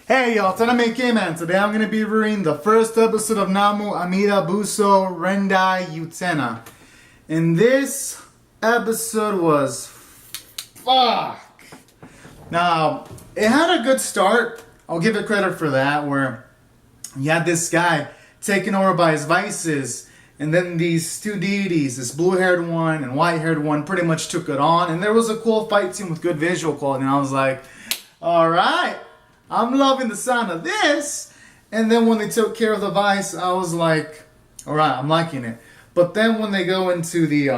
Hey y'all, Utena man. Today I'm going to be reviewing the first episode of Namu, Amida, Butsu, Rendai, Utena. And this episode was fuck. Now, it had a good start. I'll give it credit for that, where you had this guy taken over by his vices, and then these two deities, this blue-haired one and white-haired one, pretty much took it on. And there was a cool fight scene with good visual quality, and I was like, alright, I'm loving the sound of this. And then when they took care of the vice, I was like, alright, I'm liking it. But then when they go into the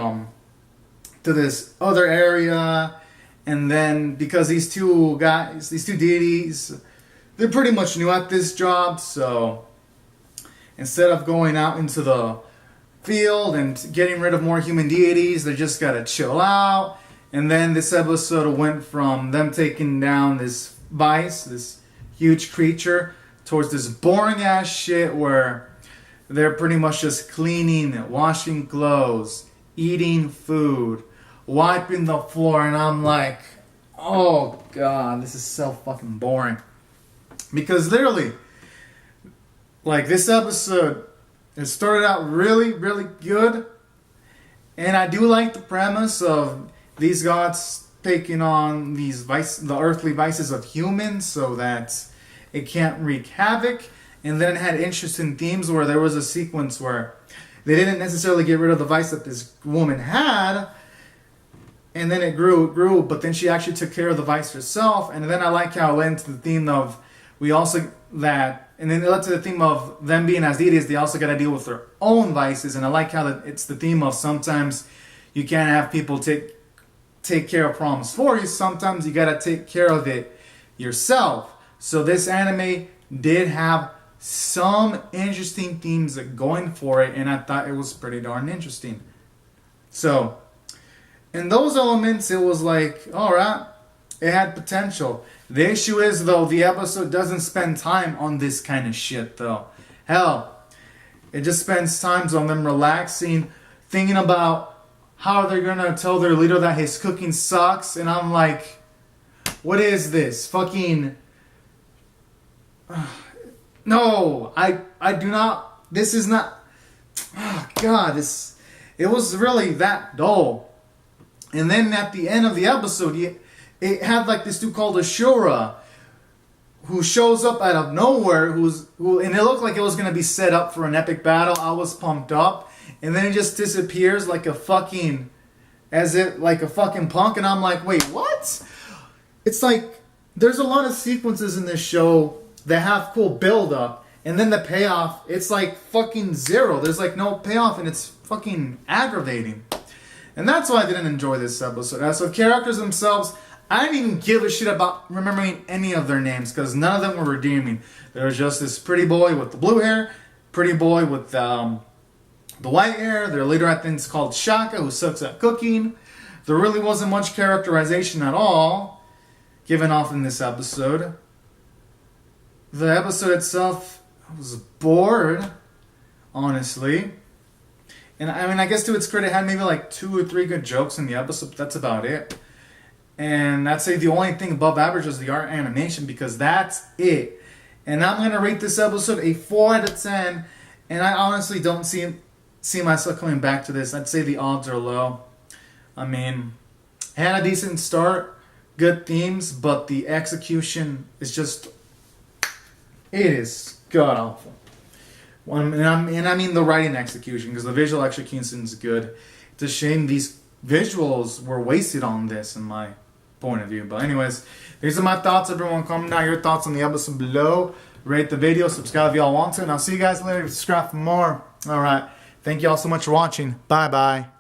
to this other area, and then because these two guys, these two deities, they're pretty much new at this job, so instead of going out into the field and getting rid of more human deities, they just gotta chill out. And then this episode went from them taking down this vice, this huge creature, towards this boring ass shit where they're pretty much just cleaning, washing clothes, eating food, wiping the floor, and I'm like, oh god, this is so fucking boring. Because literally, like, this episode, it started out really, really good, and I do like the premise of these gods taking on these the earthly vices of humans so that it can't wreak havoc. And then it had interesting themes where there was a sequence where they didn't necessarily get rid of the vice that this woman had, and then it grew, but then she actually took care of the vice herself. And then I like how it led into the theme of and then it led to the theme of them being as deities, they also got to deal with their own vices. And I like how it's the theme of sometimes you can't have people take care of problems for you. Sometimes you gotta take care of it yourself. So this anime did have some interesting themes going for it, and I thought it was pretty darn interesting. So in those elements, it was like, alright, it had potential. The issue is, though, the episode doesn't spend time on this kind of shit, though. Hell, it just spends times on them relaxing, thinking about how they're gonna tell their leader that his cooking sucks. And I'm like, what is this? Fucking no, I do not, this is not, oh god, it was really that dull. And then at the end of the episode, it had like this dude called Ashura, who shows up out of nowhere, and it looked like it was gonna be set up for an epic battle. I was pumped up. And then he just disappears like a fucking punk. And I'm like, wait, what? It's like, there's a lot of sequences in this show that have cool build up, and then the payoff, it's like fucking zero. There's like no payoff, and it's fucking aggravating. And that's why I didn't enjoy this episode. As for characters themselves, I didn't even give a shit about remembering any of their names, because none of them were redeeming. There was just this pretty boy with the blue hair, pretty boy with the white hair, their leader I think is called Shaka, who sucks at cooking. There really wasn't much characterization at all given off in this episode. The episode itself, I was bored, honestly. And I mean, I guess to its credit, it had maybe like 2 or 3 good jokes in the episode, but that's about it. And I'd say the only thing above average was the art animation, because that's it. And I'm going to rate this episode a 4 out of 10, and I honestly don't see myself coming back to this. I'd say the odds are low. I mean, it had a decent start, good themes, but the execution is just, it is god awful. And I mean the writing execution, because the visual execution is good. It's a shame these visuals were wasted on this, in my point of view. But anyways, these are my thoughts. Everyone, comment down your thoughts on the episode below. Rate the video, subscribe if y'all want to, and I'll see you guys later. Subscribe for more. Alright. Thank you all so much for watching. Bye-bye.